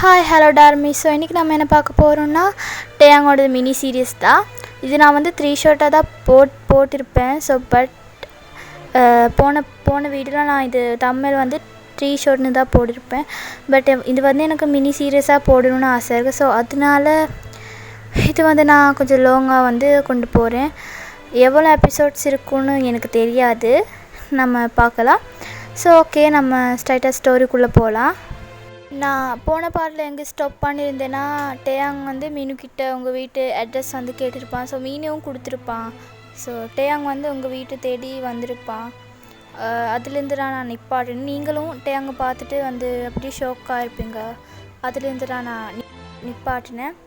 Hi hello டார்மி. So இன்றைக்கி நம்ம என்ன பார்க்க போகிறோம்னா டேயாங்கோட மினி சீரியஸ் தான் இது. நான் வந்து 3 ஷர்ட்டாக தான் போட்டிருப்பேன். ஸோ பட் போன வீடியோவில் நான் இது தமிழ் வந்து 3 ஷர்ட்னு தான் போட்டிருப்பேன். பட் இது வந்து எனக்கு மினி சீரியஸாக போடணும்னு ஆசை இருக்குது. ஸோ அதனால இது வந்து நான் கொஞ்சம் லாங்காக வந்து கொண்டு போகிறேன். எவ்வளோ எபிசோட்ஸ் இருக்குன்னு எனக்கு தெரியாது, நம்ம பார்க்கலாம். ஸோ ஓகே, நம்ம ஸ்ட்ரைட்டாக ஸ்டோரிக்குள்ளே போகலாம். நான் போன பாட்டில் எங்கே ஸ்டாப் பண்ணியிருந்தேன்னா, டேயாங் வந்து மீனுக்கிட்ட உங்கள் வீட்டு அட்ரஸ் வந்து கேட்டிருப்பான். ஸோ மீனும் கொடுத்துருப்பான். ஸோ டேயாங் வந்து உங்கள் வீட்டை தேடி வந்திருப்பான். அதுலேருந்து நான் நிப்பாட்டேன். நீங்களும் டேயாங்கை பார்த்துட்டு வந்து அப்படியே ஷாக்காக இருப்பீங்க. அதுலேருந்து நான் நிப்பாட்டினேன்.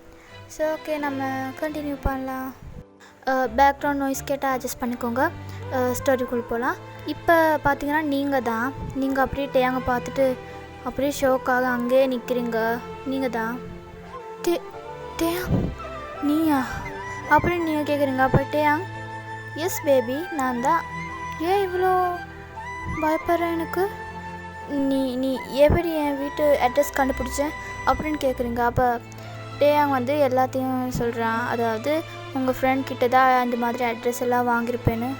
ஸோ ஓகே, நம்ம கண்டினியூ பண்ணலாம். பேக்ரவுண்ட் நாய்ஸ் கேட்டால் அட்ஜஸ்ட் பண்ணிக்கோங்க. ஸ்டோரிக்குள்ளே போகலாம். இப்போ பார்த்தீங்கன்னா நீங்கள் அப்படியே டேயாங்கை பார்த்துட்டு அப்படியே ஷோக்காக அங்கேயே நிற்கிறீங்க. நீங்கள் தான் டேயாங் நீயா அப்படின்னு நீங்கள் கேட்குறீங்க. அப்போ டேயாங், எஸ் பேபி நான் தான். ஏன் இவ்வளோ பயப்படுற? எனக்கு நீ எப்படி என் வீட்டு அட்ரஸ் கண்டுபிடிச்சேன் அப்படின்னு கேட்குறீங்க. அப்போ டேயாங் வந்து எல்லாத்தையும் சொல்கிறான். அதாவது உங்கள் ஃப்ரெண்ட் கிட்ட தான் இந்த மாதிரி அட்ரஸ் எல்லாம் வாங்கியிருப்பேன்னு.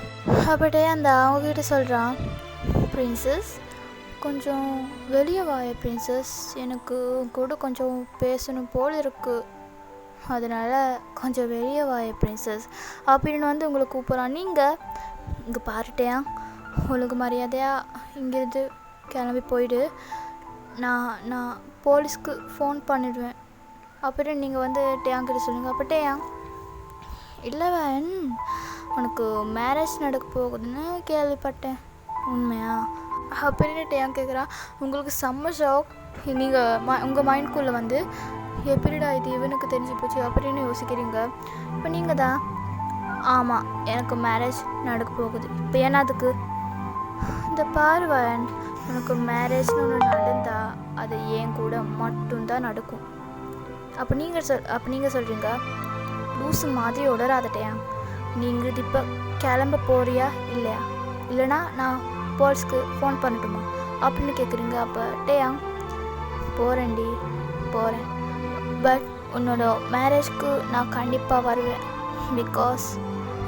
அப்போ டேயாங் அவங்கக்கிட்ட சொல்கிறான், பிரின்சஸ் கொஞ்சம் வெளியே வாய பிரின்சஸ், எனக்கு கூட கொஞ்சம் பேசணும் போல் இருக்குது, அதனால் கொஞ்சம் வெளியே வாய பிரின்சஸ் அப்படின்னு வந்து உங்களை கூப்பிட்றான். நீங்கள் இங்கே பாருட்டேயா, உங்களுக்கு மரியாதையாக இங்கேருந்து கிளம்பி போயிடு, நான் போலீஸ்க்கு ஃபோன் பண்ணிடுவேன் அப்படின்னு நீங்கள் வந்து டேயாங்கிட்ட சொல்லுங்கள். அப்போ டேயாங், இல்லை வேன், உனக்கு மேரேஜ் நடக்க போகுதுன்னு கேள்விப்பட்டேன், உண்மையா அப்படின்னு டேயாங் கேட்குறான். உங்களுக்கு செம்ம ஷாக். நீங்கள் உங்கள் மைண்ட்குள்ளே வந்து எப்படிடா இது இவனுக்கு தெரிஞ்சு போச்சு அப்படின்னு யோசிக்கிறீங்க. இப்போ நீங்கள் தான், ஆமாம் எனக்கு மேரேஜ் நடக்க போகுது. இப்போ ஏன்னா அதுக்கு இந்த பார்வன், உனக்கு மேரேஜ்னு ஒன்று நடந்தால் அது ஏன் கூட மட்டும்தான் நடக்கும். அப்போ நீங்கள் சொல்கிறீங்க, லூஸு மாதிரி உடராதட்டையா, நீங்கள் இது இப்போ கிளம்ப போறியா இல்லையா, இல்லைனா நான் போலீஸ்க்கு ஃபோன் பண்ணட்டுமா அப்படின்னு கேட்குறீங்க. அப்போ டேயாங், போகிறேன், பட் உன்னோட மேரேஜ்க்கு நான் கண்டிப்பாக வருவேன், பிகாஸ்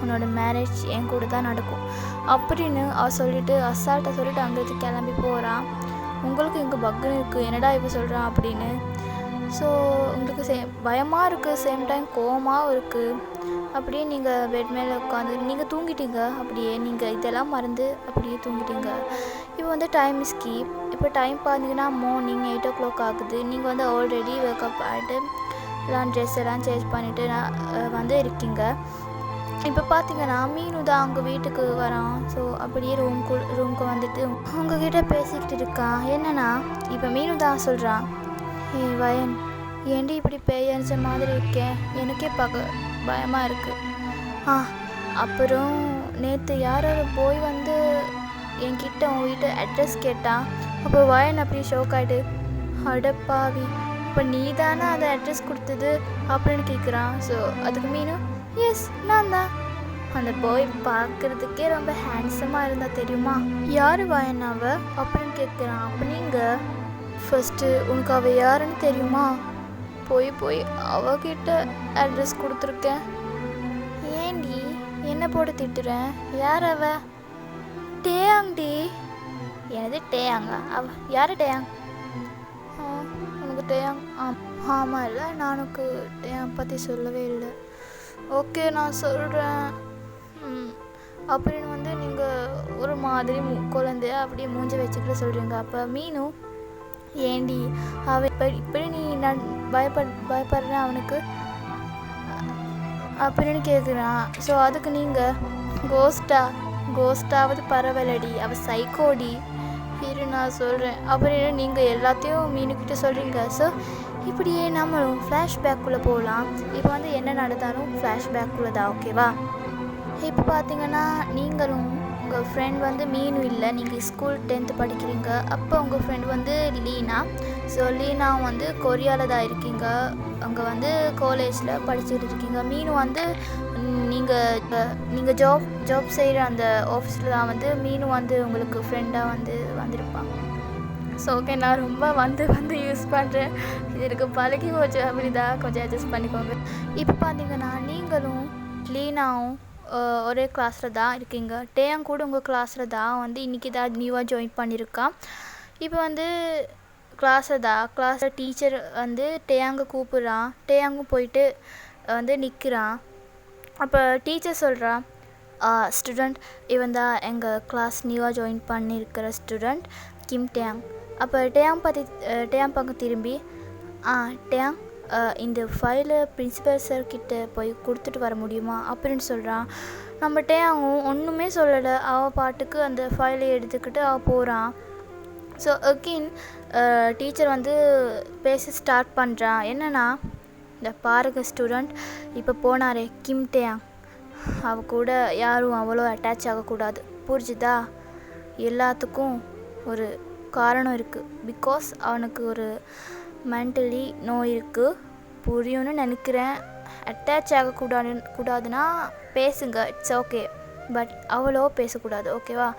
உன்னோட மேரேஜ் என் கூட தான் நடக்கும் அப்படின்னு சொல்லிவிட்டு அசால்ட்டாக சொல்லிவிட்டு அங்கேருந்து கிளம்பி போகிறான். உங்களுக்கு இங்கே பக்குன்னு இருக்குது, என்னடா இப்போ சொல்கிறான் அப்படின்னு. ஸோ உங்களுக்கு பயமாக இருக்குது, சேம் டைம் கோவமாகவும் இருக்குது. அப்படியே நீங்கள் பெட் மேலே உட்காந்து நீங்கள் தூங்கிட்டீங்க. அப்படியே நீங்கள் இதெல்லாம் மறந்து அப்படியே தூங்கிட்டீங்க. இப்போ வந்து டைம் இஸ் கீப். இப்போ டைம் பார்த்தீங்கன்னா மார்னிங் 8 o'clock ஆகுது. நீங்கள் வந்து ஆல்ரெடி வேக்கப் ஆகிட்டு எல்லாம் ட்ரெஸ் எல்லாம் சேஞ்ச் பண்ணிவிட்டு வந்து இருக்கீங்க. இப்போ பார்த்தீங்கன்னா மீனு தான் அவங்க வீட்டுக்கு வரான். ஸோ அப்படியே ரூமுக்கு வந்துட்டு உங்ககிட்ட பேசிக்கிட்டு இருக்கான். என்னன்னா இப்போ மீனு தான் சொல்கிறான், வயன் ஏண்டி இப்படி பேய் அணிச்ச மாதிரி இருக்கேன், எனக்கே பார்க்க பயமாக இருக்குது. அப்புறம் நேற்று யாரோ போய் வந்து என்கிட்ட உன் வீட்டு அட்ரஸ் கேட்டான். அப்போ வயன் அப்படி ஷோக் ஆகிட்டு, அடப்பாவி இப்போ நீ தானே அதை அட்ரஸ் கொடுத்தது அப்படின்னு கேட்குறான். ஸோ அதுக்கு மீனும், எஸ் நான் தான். அந்த பாய் பார்க்குறதுக்கே ரொம்ப ஹேண்ட்ஸமாக இருந்தா தெரியுமா. யார் வயன் அவ அப்படின்னு கேட்குறான். அப்போ நீங்கள் ஃபஸ்ட்டு உனக்கு அவள் யாருன்னு தெரியுமா, போய் அவகிட்ட அட்ரஸ் கொடுத்துருக்கேன். ஏண்டி என்ன போட்டு திட்டுறேன், யார் அவ? டேயாங்டி. எனது டேயாங்கா? யார் டேயாங்? உனக்கு டேயாங்? ஆமாம் இல்லை, நான் உனக்கு டேயாங் பற்றி சொல்லவே இல்லை. ஓகே நான் சொல்கிறேன் அப்படின்னு வந்து நீங்கள் ஒரு மாதிரி குழந்தைய அப்படியே மூஞ்சி வச்சுக்கிட்டு சொல்கிறீங்க. அப்போ மீனும், ஏண்டி அவ இப்படி நீ நான் பயப்படுறேன் அவனுக்கு அப்படின்னு கேட்குறான். ஸோ அதுக்கு நீங்கள் கோஸ்டாவது பரவாயில்லடி, அவள் சைக்கோடி, இரு நான் சொல்கிறேன் அப்படின்னு நீங்கள் எல்லாத்தையும் மீனுக்கிட்ட சொல்கிறீங்க. ஸோ இப்படியே நம்மளும் ஃப்ளாஷ்பேக்குள்ளே போகலாம். இப்போ வந்து என்ன நடந்தாலும் ஃப்ளாஷ்பேக்குள்ளே தான், ஓகேவா? இப்போ பார்த்தீங்கன்னா நீங்களும் உங்கள் ஃப்ரெண்ட் வந்து மீனு இல்லை, நீங்கள் ஸ்கூல் 10th படிக்கிறீங்க. அப்போ உங்கள் ஃப்ரெண்ட் வந்து லீனா. ஸோ லீனா வந்து கொரியாவில் தான் இருக்கீங்க, அங்கே வந்து காலேஜில் படிச்சுட்டு இருக்கீங்க. மீனு வந்து நீங்கள் ஜாப் செய்கிற அந்த ஆஃபீஸில் தான் வந்து மீனு வந்து உங்களுக்கு ஃப்ரெண்டாக வந்திருப்பான். ஸோ ஓகே, நான் ரொம்ப வந்து யூஸ் பண்ணுறேன். இது எனக்கு பழகி போச்சு அப்படிதான், கொஞ்சம் அட்ஜஸ்ட் பண்ணிக்கோங்க. இப்போ பார்த்தீங்கன்னா நீங்களும் லீனாவும் ஒரே கிளாஸில் தான் இருக்கீங்க. டேயாங் கூட உங்கள் கிளாஸில் தான் வந்து இன்றைக்கி தான் நியூவாக ஜாயின் பண்ணியிருக்கான். இப்போ வந்து கிளாஸில் டீச்சர் வந்து டேயாங்க கூப்பிட்றான். டேயாங்கும் போயிட்டு வந்து நிற்கிறான். அப்போ டீச்சர் சொல்கிறா, ஸ்டூடெண்ட் இவன் தான் எங்கள் கிளாஸ் நியூவாக ஜாயின் பண்ணியிருக்கிற ஸ்டூடெண்ட் கிம் டேயாங். அப்போ டேயாங் பக்கம் திரும்பி, டேயாங் இந்த ஃபைலை பிரின்சிபல் சார்கிட்ட போய் கொடுத்துட்டு வர முடியுமா அப்படின்னு சொல்கிறான். நம்ம டேயாங்கும் ஒன்றுமே சொல்லலை, அவள் பாட்டுக்கு அந்த ஃபைலை எடுத்துக்கிட்டு அவள் போகிறான். ஸோ அகெயின் டீச்சர் வந்து பேச ஸ்டார்ட் பண்ணுறான். என்னென்னா, இந்த பாருங்க ஸ்டூடெண்ட், இப்போ போனாரே கிம் டேயாங், அவ கூட யாரும் அவ்வளோ அட்டாச் ஆகக்கூடாது, புரிஞ்சுதா? எல்லாத்துக்கும் ஒரு காரணம் இருக்குது. பிகாஸ் அவனுக்கு ஒரு மென்டலி நோய் இருக்குது, புரியும்னு நினைக்கிறேன். அட்டாச் கூடாதுன்னா பேசுங்க, இட்ஸ் ஓகே, பட் அவ்வளோ பேசக்கூடாது, ஓகேவா?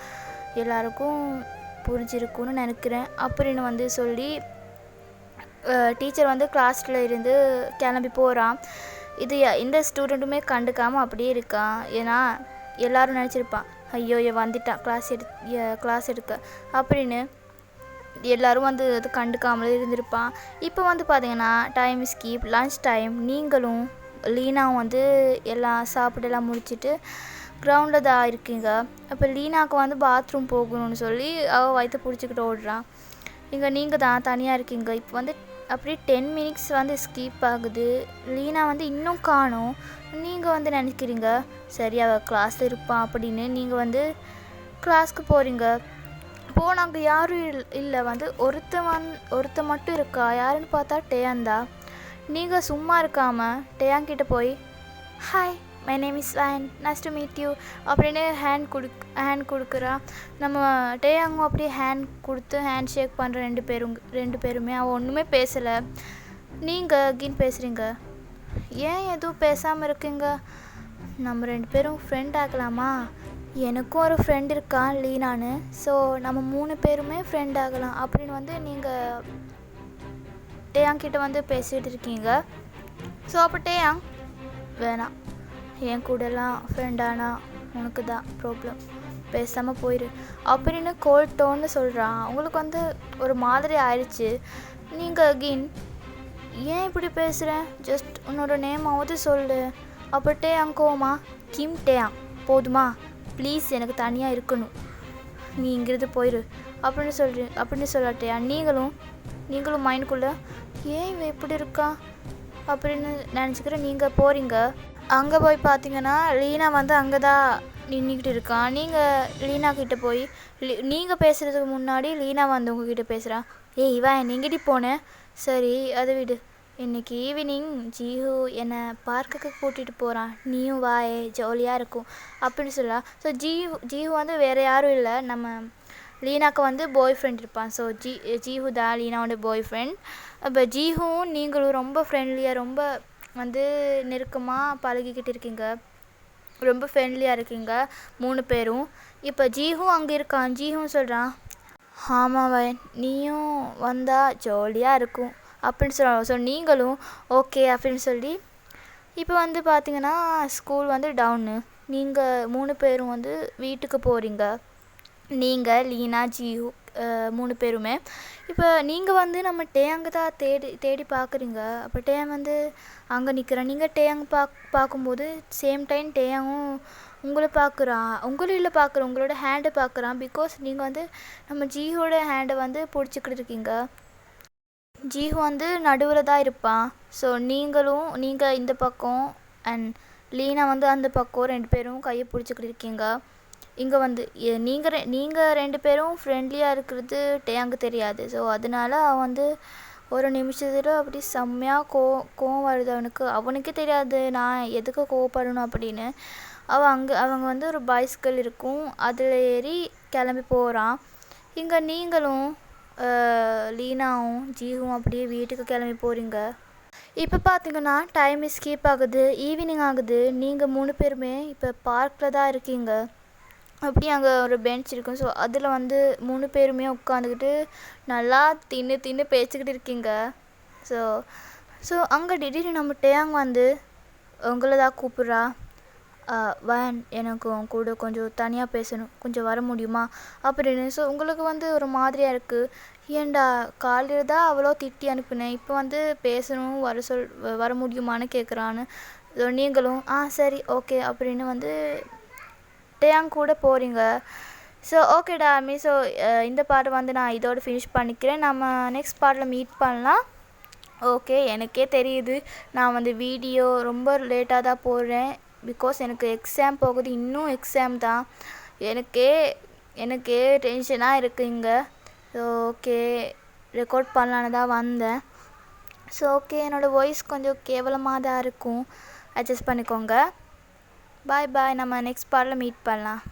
எல்லாருக்கும் புரிஞ்சிருக்குன்னு நினைக்கிறேன் அப்படின்னு வந்து சொல்லி டீச்சர் வந்து கிளாஸில் இருந்து கிளம்பி போகிறான். இது எந்த ஸ்டூடெண்ட்டுமே கண்டுக்காமல் அப்படியே இருக்கான். ஏன்னா எல்லோரும் நினச்சிருப்பான், ஐயோ வந்துட்டான் கிளாஸ் எடுக்க அப்படின்னு. எல்லோரும் வந்து அது கண்டுக்காமலே இருந்திருப்பான். இப்போ வந்து பார்த்திங்கன்னா டைம் ஸ்கீப், லன்ச் டைம். நீங்களும் லீனாவும் வந்து எல்லாம் சாப்பிடலாம் முடிச்சுட்டு கிரவுண்டில் தான் இருக்கீங்க. அப்போ லீனாவுக்கு வந்து பாத்ரூம் போகணும்னு சொல்லி அவள் வயிற்று பிடிச்சிக்கிட்டு ஓடுறான். இங்கே நீங்கள் தான் தனியாக இருக்கீங்க. இப்போ வந்து அப்படியே 10 மினிட்ஸ் வந்து ஸ்கிப் ஆகுது. லீனா வந்து இன்னும் காணோம். நீங்கள் வந்து நினைக்கிறீங்க சரி அவள் கிளாஸில் இருப்பான் அப்படின்னு. நீங்கள் வந்து கிளாஸ்க்கு போகிறீங்க. போனாங்க யாரும் இல்லை. வந்து ஒருத்த மட்டும் இருக்கா. யாருன்னு பார்த்தா டேயாந்தா. நீங்கள் சும்மா இருக்காமல் டேயாங்கிட்ட போய், hi, my name is van, nice to meet you அப்படின்னு ஹேண்ட் கொடுக்குறா. நம்ம டேயாங்கும் அப்படியே ஹேண்ட் கொடுத்து ஹேண்ட் ஷேக் பண்ணுற ரெண்டு பேருமே. அவள் ஒன்றுமே பேசலை. நீங்கள் அகெயின் பேசுகிறீங்க. ஏன் எதுவும் பேசாமல் இருக்கீங்க? நம்ம 2 பேரும் ஃப்ரெண்ட் ஆகலாமா? எனக்கும் ஒரு ஃப்ரெண்ட் இருக்கான் லீனான்னு. ஸோ நம்ம 3 பேருமே ஃப்ரெண்ட் ஆகலாம் அப்படின்னு வந்து நீங்கள் டேயாங்கிட்ட வந்து பேசிகிட்டு இருக்கீங்க. ஸோ அப்போ டேயாங், வேணாம், என் கூடலாம் ஃப்ரெண்டானா உனக்கு தான் ப்ராப்ளம், பேசாமல் போயிரு அப்படின்னு கோல்ட் டோன்னு சொல்கிறான். உங்களுக்கு வந்து ஒரு மாதிரி ஆயிடுச்சு. நீங்கள் அகெயின், ஏன் இப்படி பேசுகிறேன், ஜஸ்ட் உன்னோட நேமாவது சொல்லு. அப்போ டேயாங் கோவமா, கிம் டேயாங், போதுமா, ப்ளீஸ் எனக்கு தனியாக இருக்கணும், நீ இங்கிருந்து போயிரு அப்படின்னு சொல்லாட்டியா. நீங்களும் மைண்டுக்குள்ளே ஏன் இவன் இப்படி இருக்கா அப்படின்னு நினச்சிக்கிற நீங்கள் போகிறீங்க. அங்கே போய் பார்த்தீங்கன்னா லீனா வந்து அங்கே தான் நின்றுக்கிட்டு இருக்கான். நீங்கள் லீனா கிட்டே போய் நீங்கள் பேசுகிறதுக்கு முன்னாடி லீனா வந்து உங்ககிட்ட பேசுகிறான். இவன் எங்கடி போனேன்? சரி அதை விடு, இன்றைக்கி ஈவினிங் ஜீஹு என்னை பார்க்குக்கு கூட்டிகிட்டு போகிறான், நீயும் வாயே, ஜாலியாக இருக்கும் அப்படின்னு சொல்லலாம். ஸோ ஜீஹு வந்து வேறு யாரும் இல்லை, நம்ம லீனாக்கு வந்து பாய் ஃப்ரெண்ட் இருப்பான். ஸோ ஜீஹு தான் லீனாவோட பாய் ஃப்ரெண்ட். அப்போ ஜீஹுவும் நீங்களும் ரொம்ப ஃப்ரெண்ட்லியாக, ரொம்ப வந்து நெருக்கமாக பழகிக்கிட்டு இருக்கீங்க, ரொம்ப ஃப்ரெண்ட்லியாக இருக்கீங்க 3 பேரும். இப்போ ஜீஹும் அங்கே இருக்கான். ஜீஹும் சொல்கிறான், ஆமாம் நீயும் வந்தால் ஜாலியாக இருக்கும் அப்படின்னு சொல்லுவாங்க. ஸோ நீங்களும் ஓகே அப்படின்னு சொல்லி இப்போ வந்து பார்த்திங்கன்னா ஸ்கூல் வந்து டவுனு. நீங்கள் 3 பேரும் வந்து வீட்டுக்கு போகிறீங்க. நீங்கள் லீனா ஜீஹு 3 பேருமே. இப்போ நீங்கள் வந்து நம்ம டேயாங்க தான் தேடி பார்க்குறீங்க. அப்போ டேயாங் வந்து அங்கே நிற்கிறேன். நீங்கள் டேயாங் பார்க்கும்போது சேம் டைம் டேயாங்கும் உங்களை பார்க்குறான். உங்களோட ஹேண்டை பார்க்குறான். பிகாஸ் நீங்கள் வந்து நம்ம ஜீஹோட ஹேண்டை வந்து பிடிச்சிக்கிட்டு இருக்கீங்க. ஜீஹு வந்து நடுவில் தான் இருப்பான். ஸோ நீங்கள் இந்த பக்கம் அண்ட் லீனா வந்து அந்த பக்கம் 2 பேரும் கையை பிடிச்சிக்கிட்டு இருக்கீங்க. இங்கே வந்து நீங்கள் 2 பேரும் ஃப்ரெண்ட்லியாக இருக்கிறது டேயாங்கு தெரியாது. ஸோ அதனால அவன் வந்து ஒரு நிமிஷத்தில் அப்படி செம்மையாக கோவம் வருது அவனுக்கு. அவனுக்கே தெரியாது நான் எதுக்கு கோவப்படணும் அப்படின்னு. அவங்க வந்து ஒரு பைஸ்கிள் இருக்கும், அதில் ஏறி கிளம்பி போகிறான். இங்கே நீங்களும் லீனாவும் ஜீஹுவும் அப்படியே வீட்டுக்கு கிளம்பி போகிறீங்க. இப்போ பார்த்தீங்கன்னா டைம் ஸ்கிப் ஆகுது, ஈவினிங் ஆகுது. நீங்கள் 3 பேருமே இப்போ பார்க்கில் தான் இருக்கீங்க. அப்படி அங்கே ஒரு பெஞ்ச் இருக்கும். ஸோ அதில் வந்து 3 பேருமே உட்காந்துக்கிட்டு நல்லா தின்னு பேசிக்கிட்டு இருக்கீங்க. ஸோ ஸோ அங்கே திடீர்னு நம்ம டேயாங் வந்து உங்களை தான் கூப்பிட்றா, வேன் எனக்கு உன் கூட கொஞ்சம் தனியாக பேசணும், கொஞ்சம் வர முடியுமா அப்படின்னு. ஸோ உங்களுக்கு வந்து ஒரு மாதிரியாக இருக்குது, ஏன்டா காலையில் தான் அவ்வளோ திட்டி அனுப்புனேன், இப்போ வந்து பேசணும் வர முடியுமான்னு கேட்குறான்னு. ஸோ நீங்களும் சரி ஓகே அப்படின்னு வந்து டேயாங் கூட போகிறீங்க. ஸோ ஓகேடா ஆர்மி. ஸோ இந்த பாட்டு வந்து நான் இதோடு ஃபினிஷ் பண்ணிக்கிறேன். நம்ம நெக்ஸ்ட் பார்ட்டில் மீட் பண்ணலாம். ஓகே, எனக்கே தெரியுது நான் வந்து வீடியோ ரொம்ப லேட்டாக தான் போடுறேன், பிகாஸ் எனக்கு எக்ஸாம் போகுது, இன்னும் எக்ஸாம் தான். எனக்கே டென்ஷனாக இருக்குது இங்கே. ஸோ ஓகே, ரெக்கார்ட் பண்ணலான்னு தான் வந்தேன். ஸோ ஓகே, என்னோடய வாய்ஸ் கொஞ்சம் கேவலமாக தான் இருக்கும், அட்ஜஸ்ட் பண்ணிக்கோங்க. பாய் பாய், நம்ம நெக்ஸ்ட் பார்ட்டில் மீட் பண்ணலாம்.